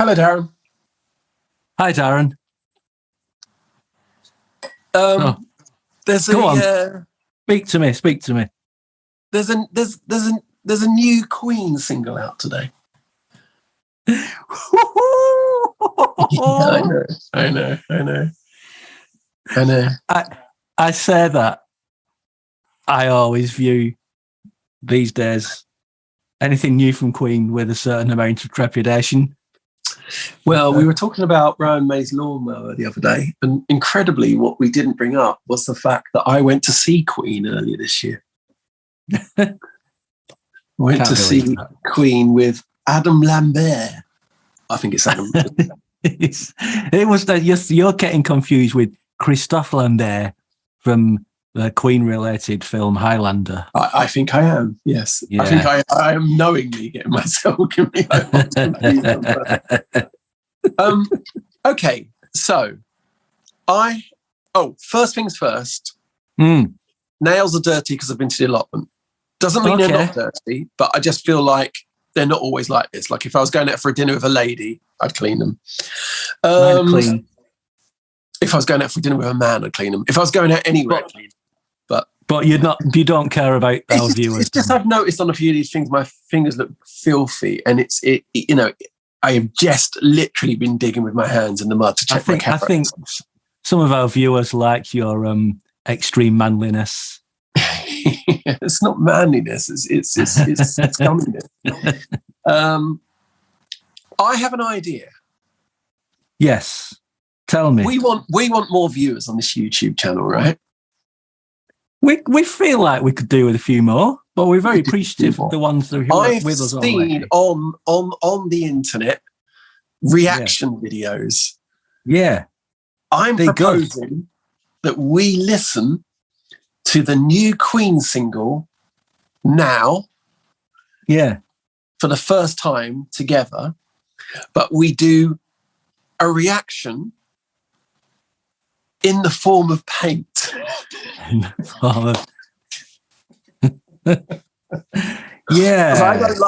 Hello, Darren. Hi, Darren. There's Go on. Speak to me. There's a new Queen single out today. I know. I say that I always view these days anything new from Queen with a certain amount of trepidation. Well, we were talking about Brian May's Lawnmower the other day, and incredibly, what we didn't bring up was the fact that I went to see Queen earlier this year. Went to see Queen with Adam Lambert. I think it's Adam. It was that you're getting confused with Christophe Lambert from the Queen-related film Highlander. I think I am. Yes, yeah. I think I am knowingly getting myself confused. Okay, so first things first. Nails are dirty because I've been to the allotment. Doesn't mean they're not dirty, but I just feel like they're not always like this. Like if I was going out for a dinner with a lady, I'd clean them. Clean. If I was going out for dinner with a man, I'd clean them. If I was going out anywhere, I'd clean them. But you don't care about our viewers. It's just I've noticed on a few of these things, my fingers look filthy, and I have just literally been digging with my hands in the mud to check my carrots. I think some of our viewers like your extreme manliness. It's not manliness. It's comeliness. I have an idea. Yes, tell me. We want more viewers on this YouTube channel, right? We feel like we could do with a few more, but we're very appreciative of the ones that are with us. I've seen on the internet reaction videos. Yeah, I'm proposing that we listen to the new Queen single now. Yeah, for the first time together, but we do a reaction in the form of paint. Yeah.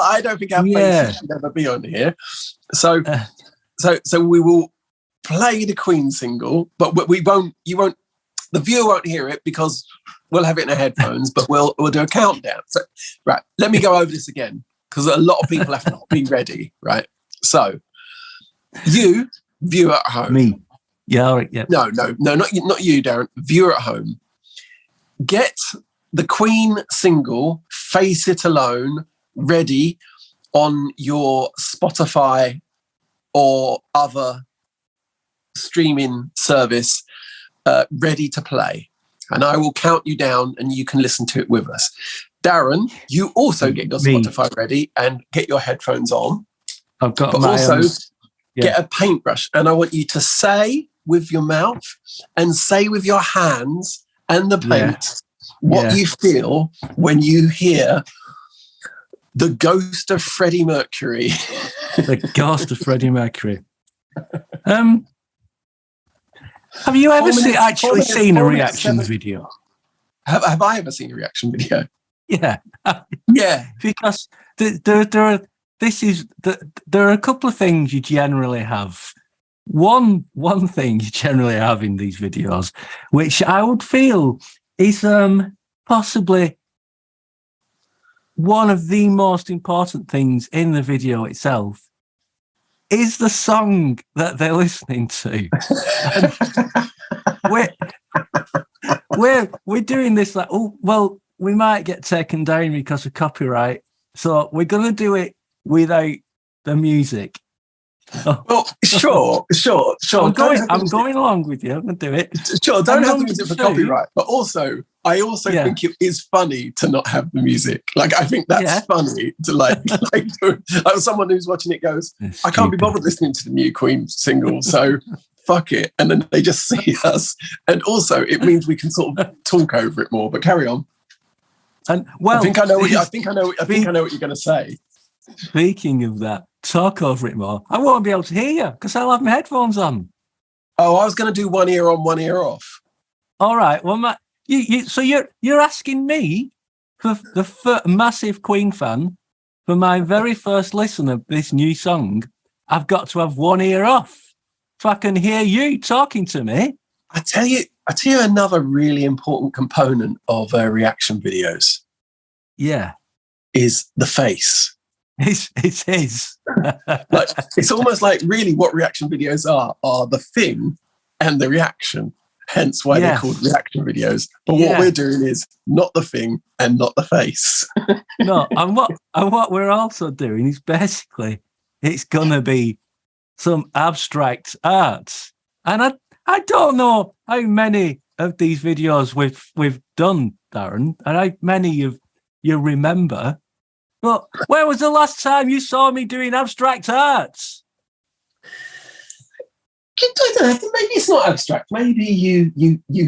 I don't think our faces should ever be on here. So we will play the Queen single, but the viewer won't hear it because we'll have it in our headphones, but we'll do a countdown. So, right, let me go over this again because a lot of people have to be ready, right? So, you, viewer at home. Me. Yeah. No, not you, Darren. Viewer at home. Get the Queen single, Face It Alone, ready on your Spotify or other streaming service, ready to play. And I will count you down and you can listen to it with us. Darren, you also get your Spotify ready and get your headphones on. I've got but also get a paintbrush. And I want you to say with your mouth and say with your hands and the paint what you feel when you hear the ghost of Freddie Mercury. The ghost of Freddie Mercury. Have you ever seen a reaction video? Have I ever seen a reaction video? Yeah. Yeah. Because there are a couple of things you generally have. One thing you generally have in these videos, which I would feel is possibly one of the most important things in the video itself, is the song that they're listening to. we're doing this like, we might get taken down because of copyright, so we're going to do it without the music. Well, sure. I'm going along with you. I'm going to do it. Sure, don't have the music for copyright. But I also think it is funny to not have the music. Like, I think that's funny to like someone who's watching it goes, I can't be bothered listening to the new Queen single, so fuck it. And then they just see us. And also, it means we can sort of talk over it more. But carry on. And I think I know what you're going to say. Speaking of that, talk over it more. I won't be able to hear you because I'll have my headphones on. Oh, I was going to do one ear on, one ear off. All right. Well, so you're asking me, for the massive Queen fan, for my very first listen of this new song, I've got to have one ear off so I can hear you talking to me. I tell you another really important component of reaction videos. Yeah. Is the face. It's his. Like, it's almost like really what reaction videos are the thing and the reaction. Hence why they're called reaction videos. But what we're doing is not the thing and not the face. No, and what we're also doing is basically it's gonna be some abstract art. And I don't know how many of these videos we've done, Darren, and how many you remember. But where was the last time you saw me doing abstract arts? I don't know. Maybe it's not abstract. Maybe you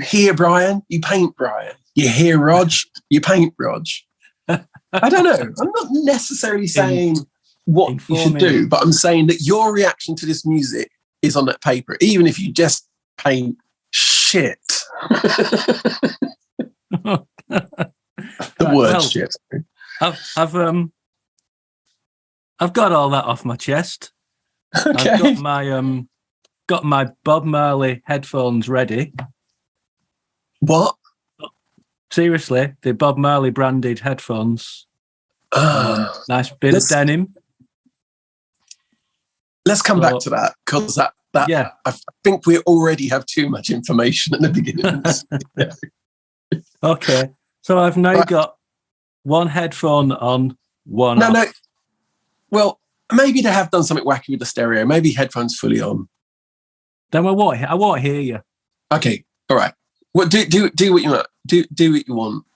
hear Brian, you paint Brian. You hear Rog, you paint Rog. I don't know. I'm not necessarily saying what you should do, but I'm saying that your reaction to this music is on that paper, even if you just paint shit. The word shit. I've got all that off my chest. Okay. I've got my Bob Marley headphones ready. What? Seriously, the Bob Marley branded headphones. Nice bit of denim. Let's come back to that, because that I think we already have too much information at the beginning. Okay, so I've now got one headphone on, one off. No. Well, maybe they have done something wacky with the stereo. Maybe headphones fully on. Then I won't hear you. Okay, all right. Well, do what you want. Do what you want.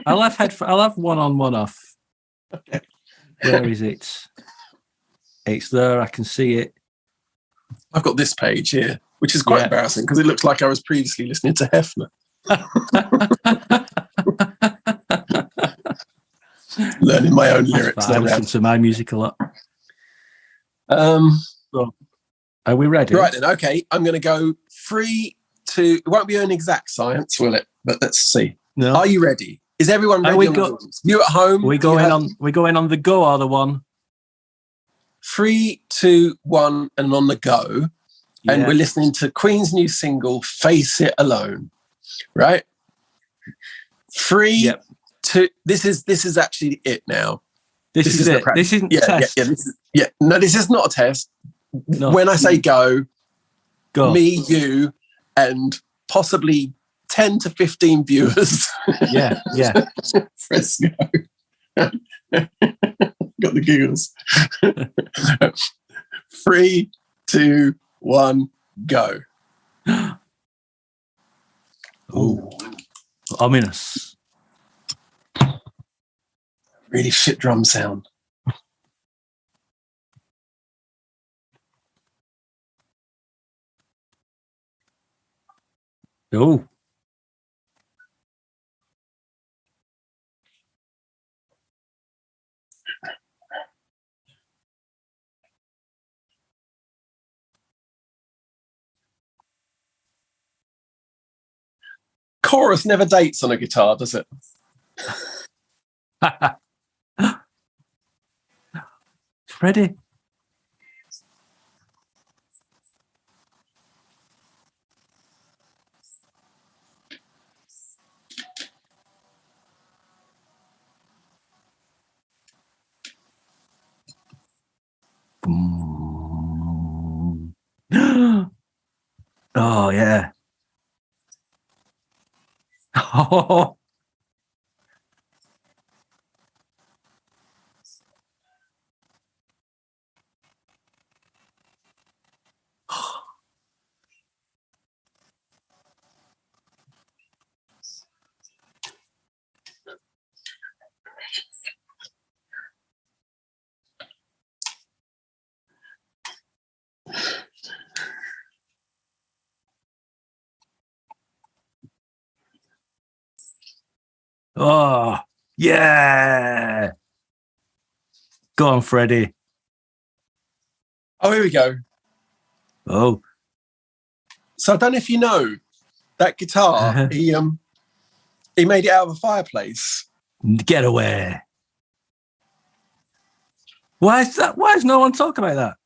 I'll have one on, one off. Okay. Where is it? It's there. I can see it. I've got this page here, which is quite embarrassing because it looks like I was previously listening to Hefner. Learning my own lyrics. I listen to my music a lot. So, are we ready? Right then. Okay, I'm going to go 3, 2. It won't be an exact science, will it? But let's see. No. Are you ready? Is everyone ready? You at home? We going on the go or the one? 3, 2, 1, and on the go. Yeah. And we're listening to Queen's new single, "Face It Alone." Right? 3, 2. This is actually it now. This is it. This isn't a test. No, this is not a test. No. When I say go, me, you, and possibly 10 to 15 viewers. Yeah. Press go. Got the giggles. 3, 2, 1, go. Oh, ominous. Really shit drum sound. Oh. Chorus never dates on a guitar, does it? Freddie. Oh, yeah. Oh. Oh, yeah. Go on, Freddie. Oh, here we go. Oh. So I don't know if you know that guitar, he made it out of a fireplace. Get away. Why is that? Why is no one talking about that?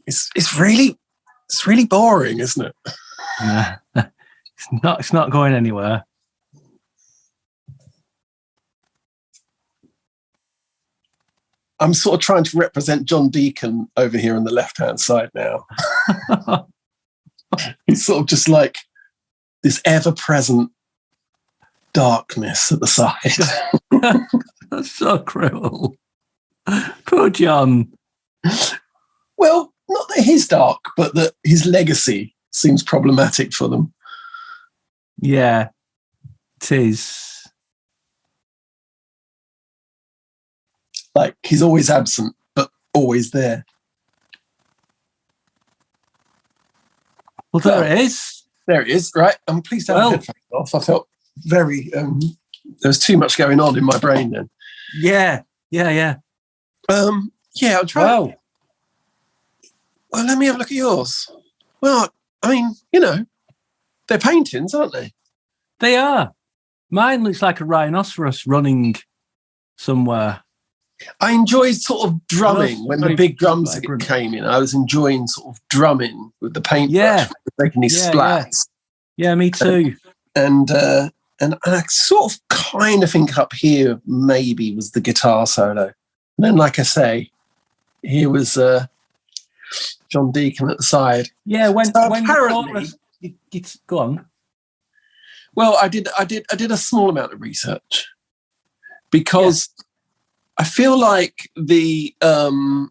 It's really boring, isn't it? Yeah. It's not going anywhere. I'm sort of trying to represent John Deacon over here on the left-hand side now. He's sort of just like this ever-present darkness at the side. That's so cruel. Poor John. Well, not that he's dark, but that his legacy seems problematic for them. Yeah, it is. Like, he's always absent, but always there. Well, there it is. There it is, right? I'm pleased to have the headphones off. I felt very... there was too much going on in my brain then. Yeah. I'll try. Wow. Well, let me have a look at yours. Well, I mean, they're paintings, aren't they? They are. Mine looks like a rhinoceros running somewhere. I enjoyed sort of drumming when the big drums came in. I was enjoying sort of drumming with the paintbrush, making these splats. Yeah, me too. And I sort of kind of think up here maybe was the guitar solo. And then, like I say, here was John Deacon at the side. Yeah, when apparently, go on. Well, I did a small amount of research because I feel like the online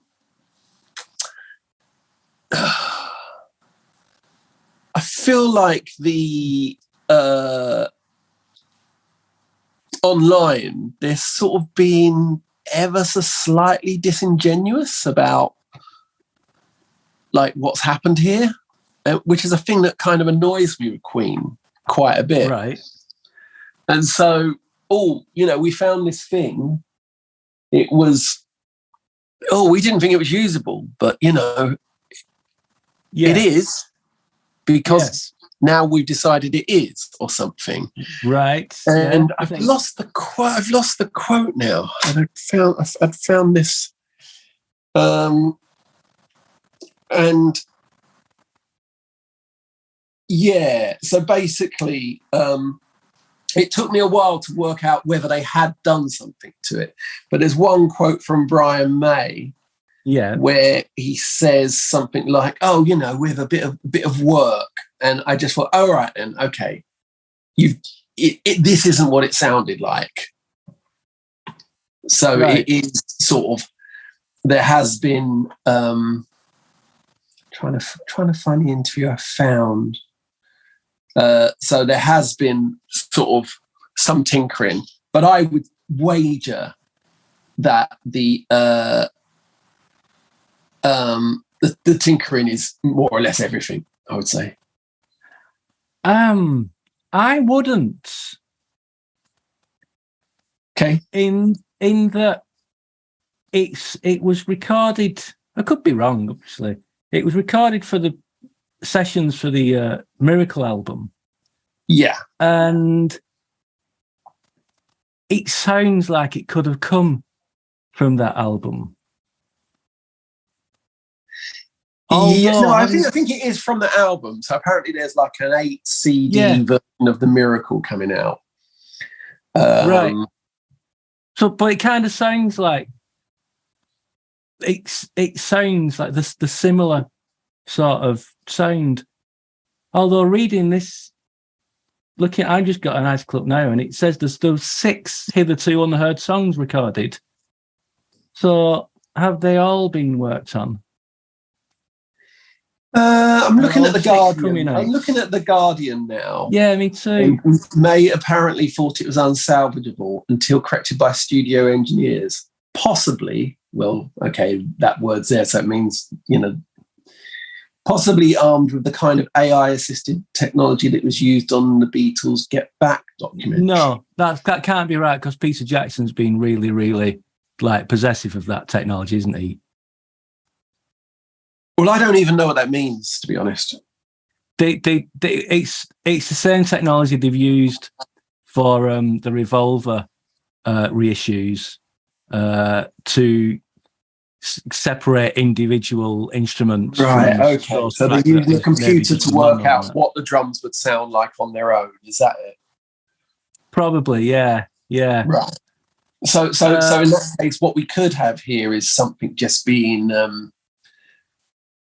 they're sort of being ever so slightly disingenuous about like what's happened here, which is a thing that kind of annoys me with Queen quite a bit. Right. And so, we found this thing. It was, we didn't think it was usable, but, it is because now we've decided it is or something. Right. And I've lost the quote now. And I'd found this, so basically, it took me a while to work out whether they had done something to it. But there's one quote from Brian May, where he says something like, with a bit of work. And I just thought, all right, then, okay, this isn't what it sounded like. So it is sort of, there has been trying to find the interview I found. So there has been sort of some tinkering, but I would wager that the tinkering is more or less everything, I would say. I wouldn't. Okay. In that it was recorded. I could be wrong, obviously. It was recorded for the sessions for the Miracle album. Yeah. And it sounds like it could have come from that album. No, I think it is from the album. So apparently there's like an 8 CD version of The Miracle coming out. Right. So, but it kind of sounds like it sounds like the similar sort of sound. Although reading this, I just got an article up now, and it says there's 6 hitherto unheard songs recorded. So have they all been worked on? I'm looking at The Guardian. I'm looking at The Guardian now. Yeah, me too. May apparently thought it was unsalvageable until corrected by studio engineers. Possibly, well, okay, that word's there, so it means, possibly armed with the kind of AI-assisted technology that was used on the Beatles' Get Back documentary. No, that can't be right, because Peter Jackson's been really, really possessive of that technology, isn't he? Well, I don't even know what that means, to be honest. It's the same technology they've used for the Revolver reissues to separate individual instruments. Right, okay. So they're using a computer to work out what the drums would sound like on their own. Is that it? Probably, yeah. Right. So in that case, what we could have here is something just being...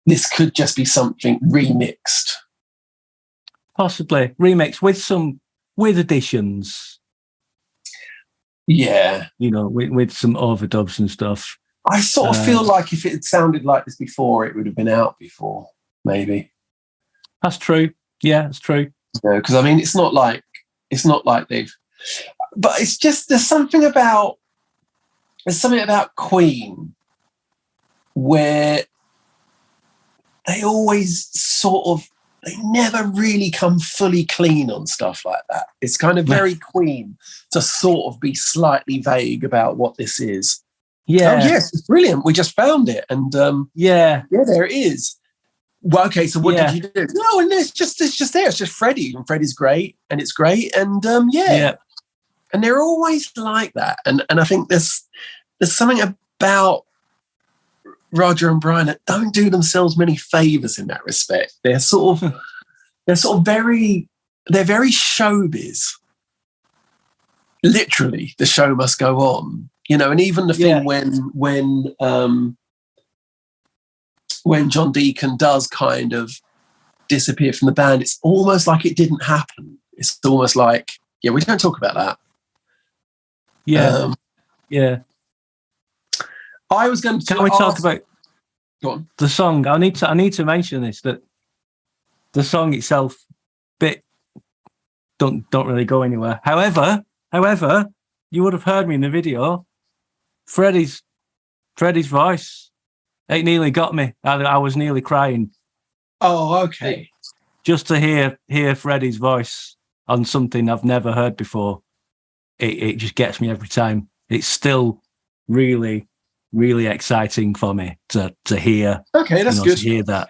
this could just be something remixed. Possibly. Remixed with additions. Yeah. With some overdubs and stuff. I sort of feel like if it had sounded like this before, it would have been out before, maybe. That's true. Yeah, that's true. Because it's not like they've... But it's just, there's something about Queen where they always they never really come fully clean on stuff like that. It's kind of very Queen to sort of be slightly vague about what this is. Yeah. Oh, yes, it's brilliant. We just found it. And yeah, there it is. Well, okay, so what did you do? No, and it's just there. It's just Freddie. And Freddie's great. And it's great. And yeah. And they're always like that. And I think there's something about Roger and Brian that don't do themselves many favors in that respect. They're very showbiz. Literally, the show must go on, and even the thing when John Deacon does kind of disappear from the band, it's almost like it didn't happen. It's almost like, we don't talk about that. Yeah. I was going to. Can we talk about the song? I need to mention this, that the song itself don't really go anywhere. However, you would have heard me in the video. Freddie's voice, it nearly got me. I was nearly crying. Oh, okay. Just to hear Freddie's voice on something I've never heard before, it just gets me every time. It's still really, really exciting for me to hear. Okay, that's good. To hear that.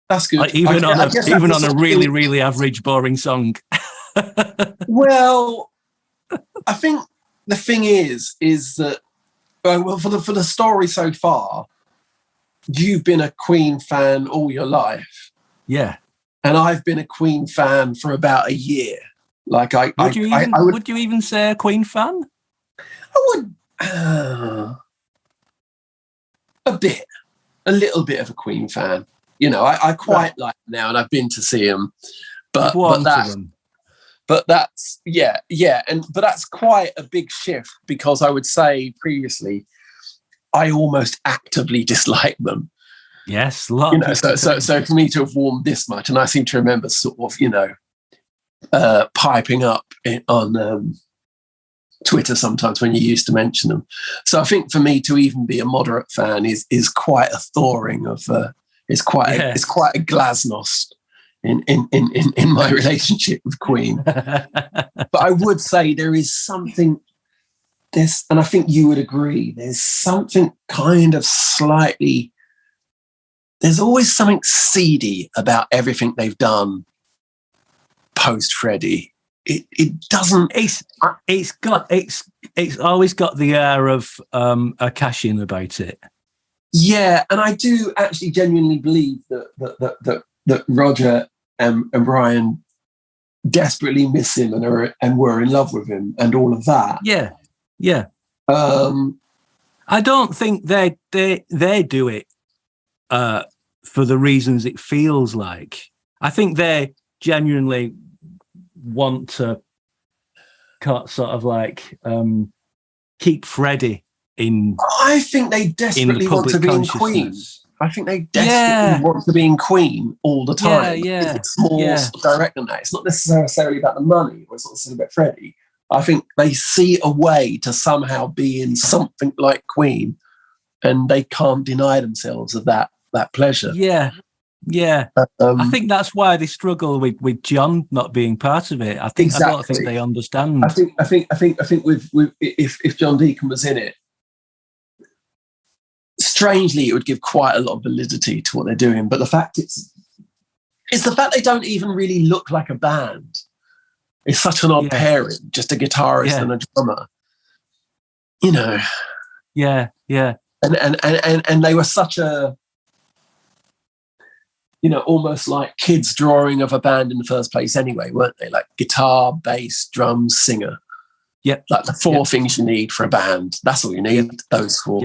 That's good. Even on a really, really average, boring song. Well, I think the thing is that for the story so far, you've been a Queen fan all your life. Yeah. And I've been a Queen fan for about a year. Would you even say a Queen fan? I would a little bit of a Queen fan. I quite like them now, and I've been to see them. But that's that's quite a big shift, because I would say previously I almost actively disliked them. Yes, so for me to have warmed this much, and I seem to remember sort of piping up on Twitter sometimes when you used to mention them. So I think for me to even be a moderate fan is quite a thawing of it's quite a glasnost in my relationship with Queen. But I would say there is something, and I think you would agree, there's something kind of slightly, there's always something seedy about everything they've done post Freddie. it doesn't. It's always got the air of a cash-in about it. Yeah, and I do actually genuinely believe that Roger and Brian desperately miss him and were in love with him and all of that. Yeah. I don't think they do it for the reasons it feels like. I think they genuinely want to sort of like keep Freddie in. I think they desperately want to be in Queen. I think they desperately want to be in Queen all the time. It's more direct than that. It's not necessarily about the money, or it's not necessarily about Freddie. I think they see a way to somehow be in something like Queen, and they can't deny themselves of that pleasure. Yeah. I think that's why they struggle with John not being part of it. I don't think they understand. I think with if John Deacon was in it, strangely, it would give quite a lot of validity to what they're doing. But the fact it's the fact they don't even really look like a band. It's such an odd pairing, just a guitarist and a drummer. You know. Yeah. And they were such a, almost like kids' drawing of a band in the first place anyway, weren't they? Like guitar, bass, drums, singer. Yep. Like the four things you need for a band. That's all you need, those four,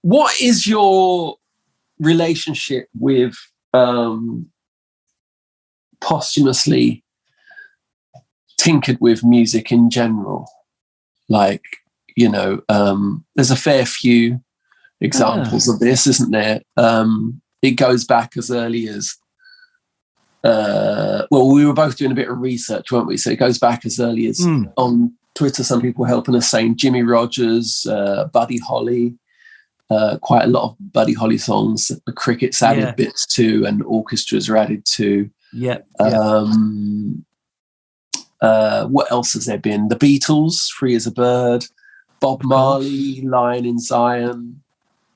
What is your relationship with posthumously tinkered with music in general? Like, there's a fair few examples of this, isn't there? It goes back as early as we were both doing a bit of research, weren't we? So it goes back as early as on Twitter, some people helping us saying Jimmy Rogers, Buddy Holly, quite a lot of Buddy Holly songs. The Crickets added bits to, and orchestras are added to. What else has there been? The Beatles, Free as a Bird, Bob Marley, Lion in Zion.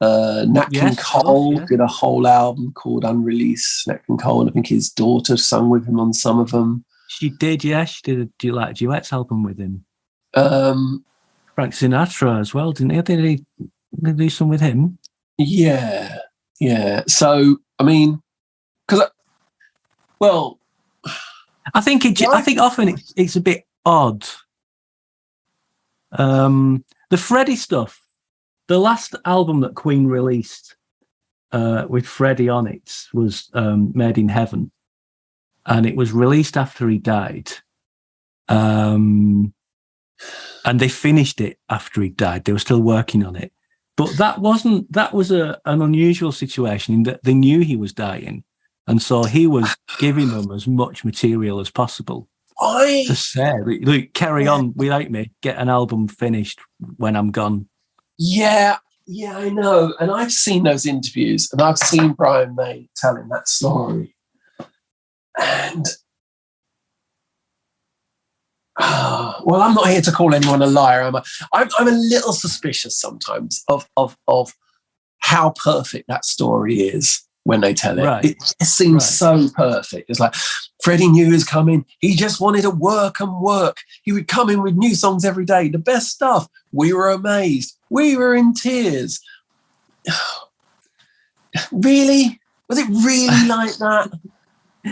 Nat King Cole did a whole album called Unreleased. Nat King Cole, and I think his daughter sung with him on some of them. She did, she did a duets album with him. Frank Sinatra as well, didn't he? Did he do some with him? Yeah. So, I mean, I think often it's a bit odd. The Freddie stuff, the last album that Queen released with Freddie on it was Made in Heaven, and it was released after he died. And they finished it after he died. They were still working on it. But that was an unusual situation in that they knew he was dying. And so he was giving them as much material as possible to say, look, carry on without me, get an album finished when I'm gone. Yeah, I know. And I've seen those interviews, and I've seen Brian May telling that story. And, I'm not here to call anyone a liar, am I? I'm a little suspicious sometimes of how perfect that story is. When they tell it, it seems so perfect. It's like Freddie knew he was coming. He just wanted to work and work. He would come in with new songs every day, the best stuff. We were amazed. We were in tears. Really? Was it really like that?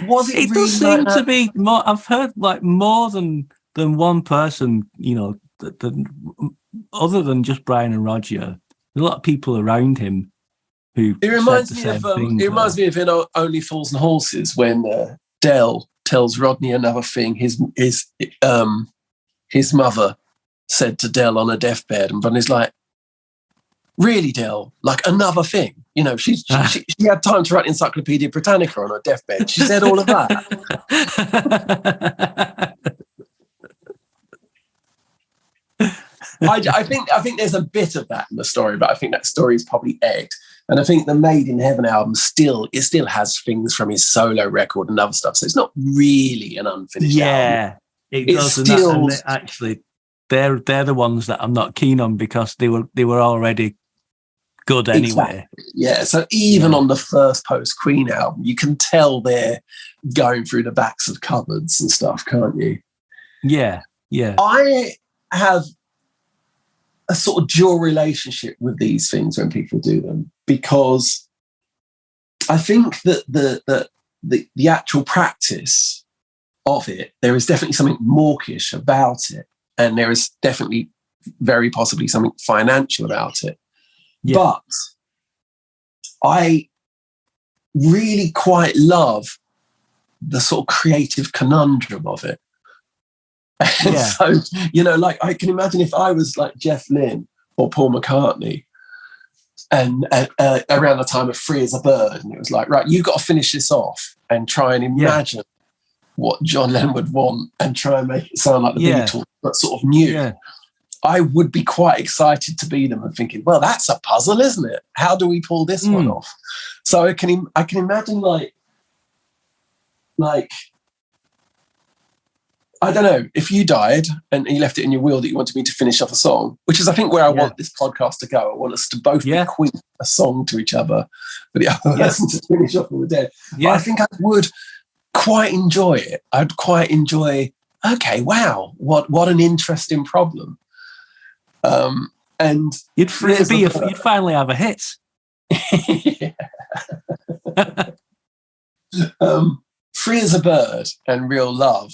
Was it? It really does seem to be more. I've heard like more than one person. Other than just Brian and Roger, there's a lot of people around him. It reminds me of in Only Fools and Horses when Del tells Rodney another thing his mother said to Del on a deathbed, and Rodney's like, "Really, Del? Like another thing? She had time to write Encyclopedia Britannica on her deathbed. She said all of that." I think there's a bit of that in the story, but I think that story is probably egged. And I think the Made in Heaven album still has things from his solo record and other stuff. So it's not really an unfinished album. It does. And actually, they're the ones that I'm not keen on because they were already good anyway. Exactly. Yeah. So even on the first post Queen album, you can tell they're going through the backs of cupboards and stuff, can't you? Yeah. I have a sort of dual relationship with these things when people do them, because I think that the actual practice of it, there is definitely something mawkish about it, and there is definitely very possibly something financial about it. Yeah. But I really quite love the sort of creative conundrum of it. And yeah. So, you know, like I can imagine if I was like Jeff Lynne or Paul McCartney, and around the time of Free as a Bird, and it was like, right, you've got to finish this off and try and imagine what John Lennon would want and try and make it sound like the Beatles, but sort of new. Yeah. I would be quite excited to be them and thinking, well, that's a puzzle, isn't it? How do we pull this one off? So I can imagine like I don't know, if you died and you left it in your will that you wanted me to finish off a song, which is I think where I want this podcast to go. I want us to both bequeath a song to each other for the other person to finish off when we're dead. Yeah. But I think I would quite enjoy it. I'd quite enjoy, okay, wow, what an interesting problem. And you'd finally have a hit. Free as a Bird and Real Love,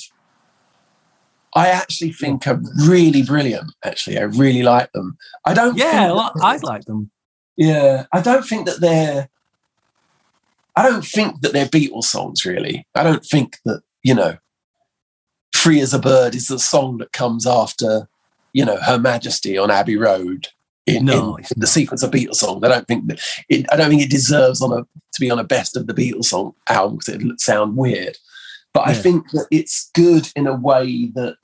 I actually think are really brilliant. Actually, I really like them. I don't. I like them. Yeah, I don't think that they're Beatles songs. Really, I don't think that, you know, Free as a Bird is the song that comes after, you know, Her Majesty on Abbey Road in the sequence of Beatles songs. I don't think it deserves to be on a best of the Beatles song album, because it would sound weird. But I think that it's good in a way that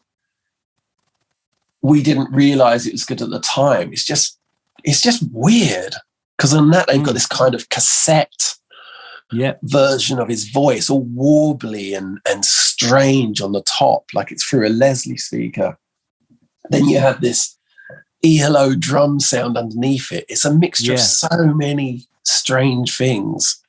we didn't realise it was good at the time. It's just weird, because on that they've got this kind of cassette version of his voice, all warbly and strange on the top, like it's through a Leslie speaker. Then you have this ELO drum sound underneath it. It's a mixture of so many strange things.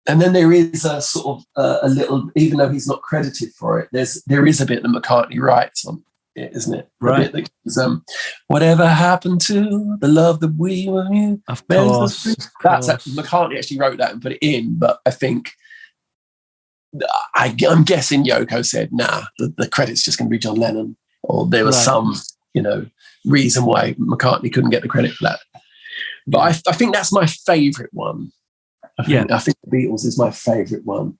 And then there is a sort of a little, even though he's not credited for it, there is a bit that McCartney writes on it, isn't it? Right. A bit that goes, whatever happened to the love that we were in? Of course. McCartney actually wrote that and put it in, but I think I'm guessing Yoko said, nah, the credit's just going to be John Lennon, or there was some, you know, reason why McCartney couldn't get the credit for that. But I think that's my favourite one. I think the Beatles is my favourite one.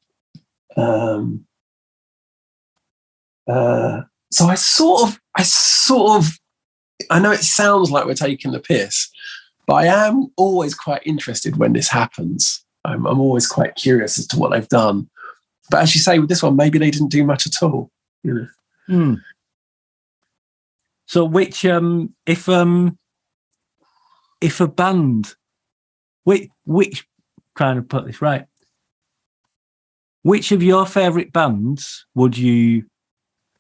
So I sort of, I know it sounds like we're taking the piss, but I am always quite interested when this happens. I'm always quite curious as to what they've done. But as you say, with this one, maybe they didn't do much at all. You know. So, which if a band, which trying to put this right, which of your favourite bands would you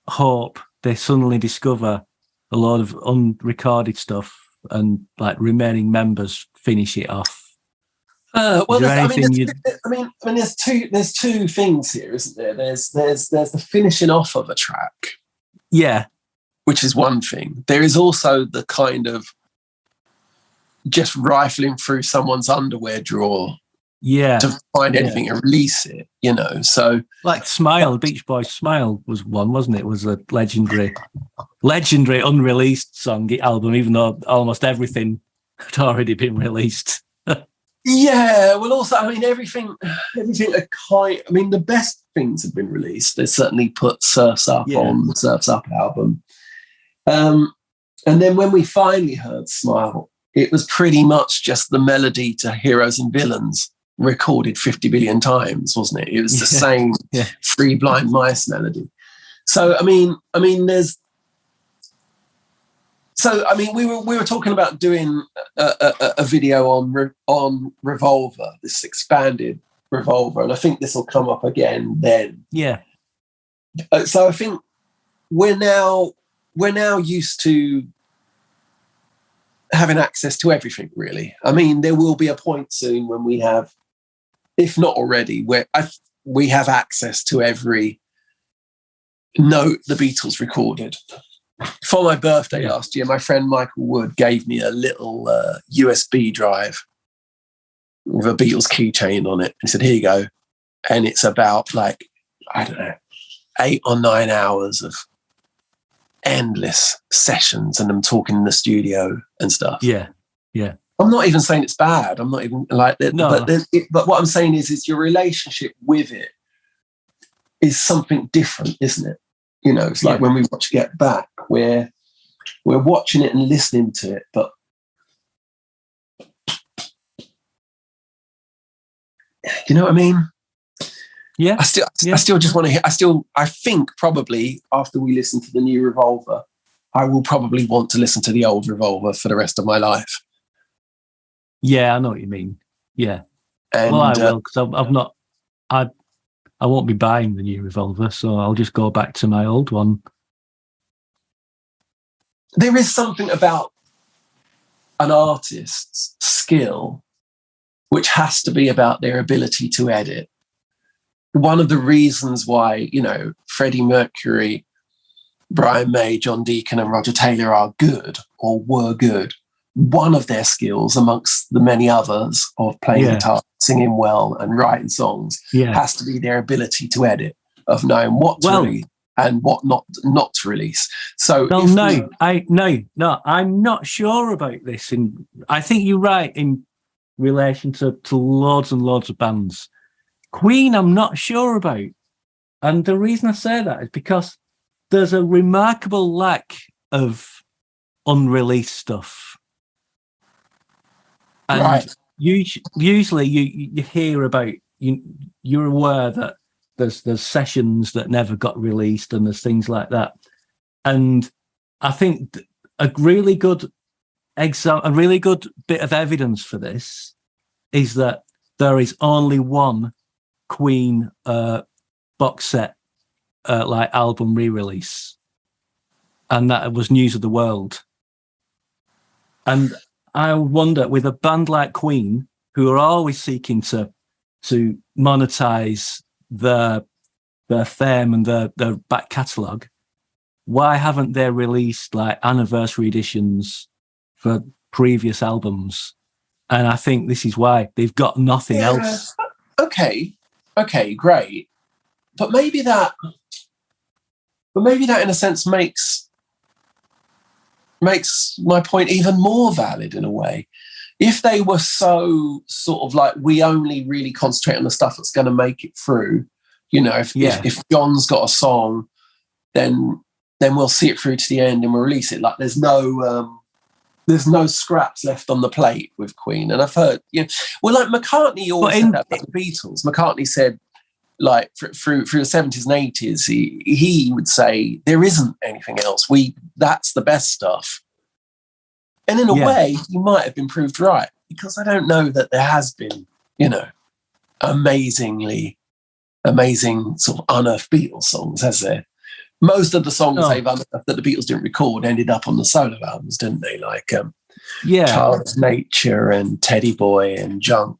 hope they suddenly discover a lot of unrecorded stuff and like remaining members finish it off? Well, there's two things here, isn't there? There's the finishing off of a track, which is one thing. There is also the kind of just rifling through someone's underwear drawer, to find anything and release it, you know. So like Smile, Beach Boys' Smile was one, wasn't it? It was a legendary unreleased album, even though almost everything had already been released. Well, also, I mean, everything the best things have been released. They certainly put Surf's Up on the Surf's Up album. And then when we finally heard Smile, it was pretty much just the melody to Heroes and Villains recorded 50 billion times, wasn't it? It was the same Three Blind Mice melody. So, we were talking about doing a video on Revolver, this expanded Revolver, and I think this will come up again then. So I think we're now used to having access to everything, really. I mean, there will be a point soon when we have if not already, we have access to every note the Beatles recorded. For my birthday last year, my friend Michael Wood gave me a little USB drive with a Beatles keychain on it. He said, here you go. And it's about, like, I don't know, 8 or 9 hours of endless sessions and them talking in the studio and stuff. Yeah, yeah. I'm not even saying it's bad. I'm not even like that. No. But what I'm saying is your relationship with it is something different, isn't it? You know, it's like when we watch Get Back, we're watching it and listening to it, but you know what I mean? Yeah. I still just want to hear. I think probably after we listen to the new Revolver, I will probably want to listen to the old Revolver for the rest of my life. Yeah, I know what you mean. Yeah. And, well, I will, because I've not. I won't be buying the new Revolver, so I'll just go back to my old one. There is something about an artist's skill which has to be about their ability to edit. One of the reasons why, you know, Freddie Mercury, Brian May, John Deacon and Roger Taylor are good or were good, one of their skills amongst the many others of playing guitar, singing well and writing songs has to be their ability to edit, of knowing what to release and what not to release. So I'm not sure about this. And I think you're right in relation to loads and loads of bands. Queen, I'm not sure about. And the reason I say that is because there's a remarkable lack of unreleased stuff. And usually you hear about, you're aware that there's sessions that never got released and there's things like that. And I think a really good bit of evidence for this is that there is only one Queen box set like album re-release, and that was News of the World. And I wonder, with a band like Queen, who are always seeking to monetize their fame and their back catalogue, why haven't they released like anniversary editions for previous albums? And I think this is why they've got nothing else. Okay, great. But maybe that in a sense makes my point even more valid in a way. If they were so sort of like, we only really concentrate on the stuff that's going to make it through, you know, if John's got a song, then we'll see it through to the end and we'll release it. Like there's no scraps left on the plate with Queen. And I've heard, like McCartney always said that about the Beatles. McCartney said, like through the 70s and 80s, he would say there isn't anything else. That's the best stuff. And in a way, he might have been proved right, because I don't know that there has been, amazing sort of unearthed Beatles songs, has there? Most of the songs they've unearthed that the Beatles didn't record ended up on the solo albums, didn't they? Like Child of Nature and Teddy Boy and Junk.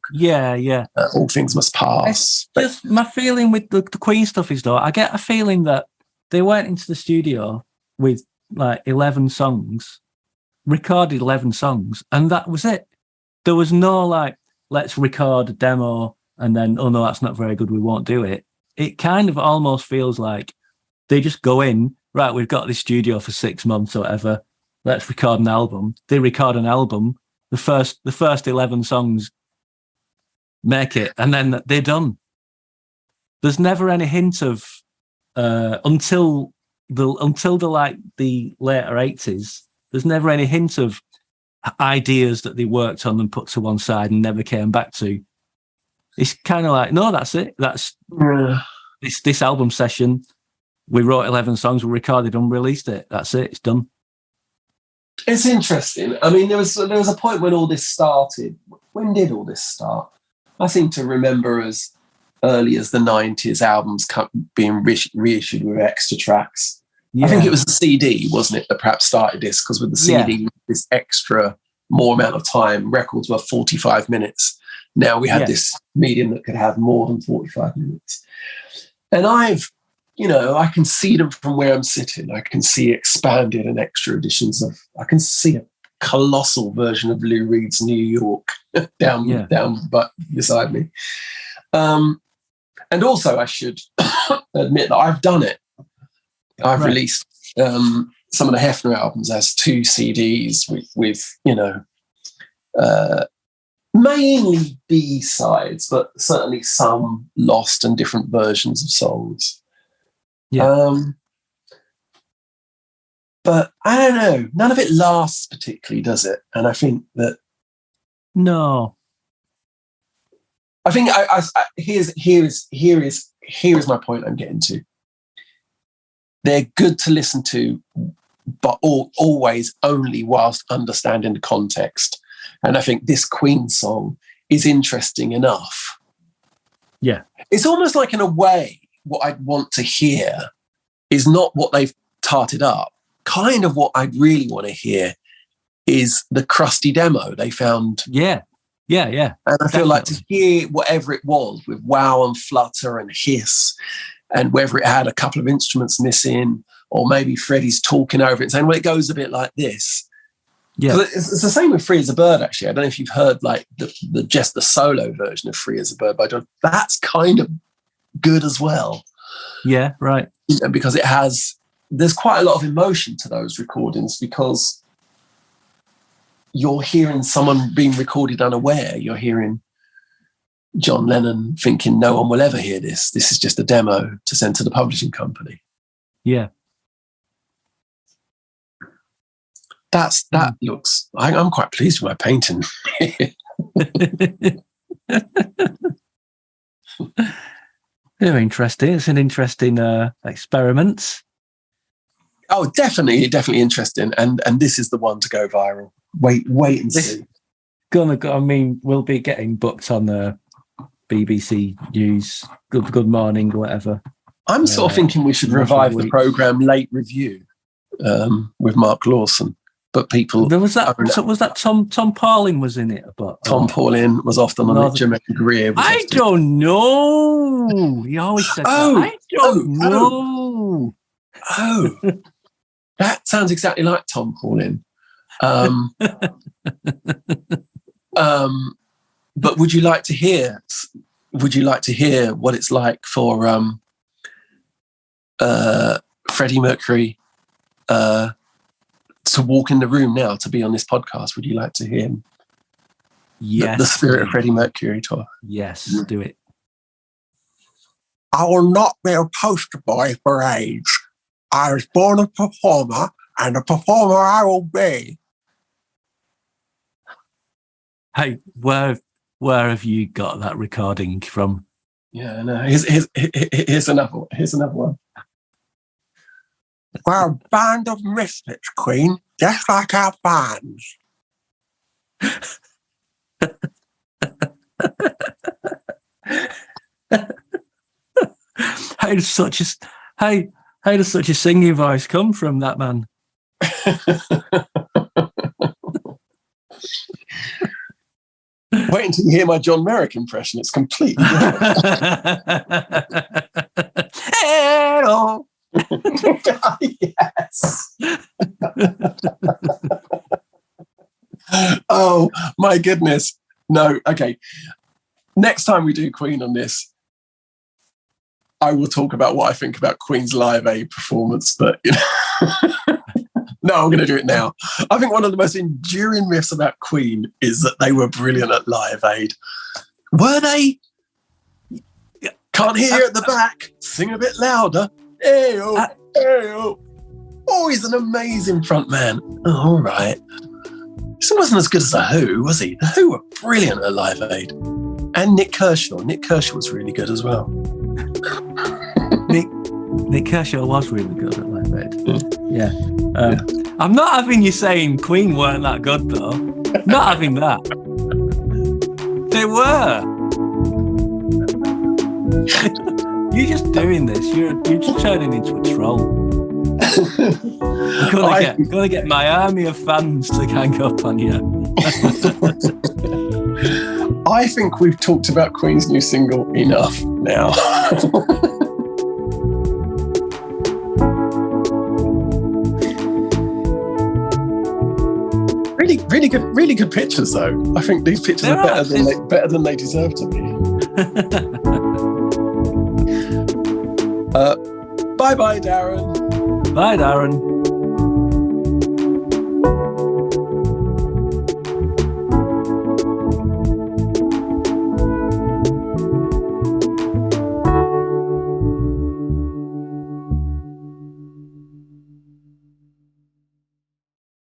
All Things Must Pass. Just my feeling with the Queen stuff is, though, I get a feeling that they went into the studio with like 11 songs, recorded 11 songs, and that was it. There was no like, let's record a demo and then, oh no, that's not very good, we won't do it. It kind of almost feels like they just go in, right, we've got this studio for 6 months or whatever, let's record an album. They record an album, the first 11 songs make it, and then they're done. There's never any hint of until the later 80s, there's never any hint of ideas that they worked on and put to one side and never came back to. It's kind of like, no, that's it. That's this album session. We wrote 11 songs, we recorded and released it. That's it. It's done. It's interesting. I mean, there was a point when all this started. When did all this start? I seem to remember as early as the 90s, albums being reissued with extra tracks. I think it was the CD, wasn't it, that perhaps started this, because with the CD, this extra more amount of time. Records were 45 minutes. Now we had this medium that could have more than 45 minutes. And I can see them from where I'm sitting. I can see expanded and extra editions I can see a colossal version of Lou Reed's New York down but beside me. And also I should admit that I've done it. I've released some of the Hefner albums as 2 CDs with mainly B-sides, but certainly some lost and different versions of songs. But I don't know, none of it lasts particularly, does it? And I think that no. I think here is my point I'm getting to. They're good to listen to, but always only whilst understanding the context. And I think this Queen song is interesting enough. Yeah. It's almost like, in a way, what I'd want to hear is not what they've tarted up. Kind of what I'd really want to hear is the crusty demo they found. Yeah. And I feel like to hear whatever it was with wow and flutter and hiss, and whether it had a couple of instruments missing, or maybe Freddie's talking over it and saying, well, it goes a bit like this. Yeah. It's the same with Free as a Bird, actually. I don't know if you've heard like just the solo version of Free as a Bird by John. That's kind of good as well. Yeah, right. And because there's quite a lot of emotion to those recordings, because you're hearing someone being recorded unaware. You're hearing John Lennon thinking, no one will ever hear this. This is just a demo to send to the publishing company. Yeah. That looks, I'm quite pleased with my painting. Very interesting. It's an interesting experiment. Oh, definitely interesting. And this is the one to go viral. Wait and see. I mean, we'll be getting booked on the BBC News, Good Morning, or whatever. I'm sort of thinking we should revive the programme Late Review with Mark Lawson. But people... Was that Tom Pauling was in it? Tom Pauling was often on it. Jim McGreer was I don't know. He always said that. I don't know. Oh, that sounds exactly like Tom Pauling. But would you like to hear what it's like for Freddie Mercury to walk in the room now, to be on this podcast? Would you like to hear him? Yes. The Spirit of Freddie Mercury tour. Yes, do it. I will not be a poster boy for age. I was born a performer, and a performer I will be. Hey, where have you got that recording from? Yeah, no. Here's another one. We're a band of misfits, Queen, just like our fans. How does such a singing voice come from, that man? Wait until you hear my John Merrick impression. It's completely different. Hello. Yes. Oh, my goodness. No, okay. Next time we do Queen on this, I will talk about what I think about Queen's Live Aid performance, but no, I'm going to do it now. I think one of the most enduring myths about Queen is that they were brilliant at Live Aid. Were they? Can't hear you at the back. Sing a bit louder. Hey-oh, hey-oh. Oh, he's an amazing front man. Oh, all right. He wasn't as good as The Who, was he? The Who were brilliant at Live Aid. And Nick Kershaw. Nick Kershaw was really good as well. Nick Kershaw was really good at Live Aid. Yeah. I'm not having you saying Queen weren't that good, though. Not having that. They were. You're just doing this. You're just turning into a troll. You're gonna get my army of fans to gang up on you. I think we've talked about Queen's new single enough now. Really good pictures, though. I think these pictures are better than they deserve to be. Bye, Darren. Bye, Darren.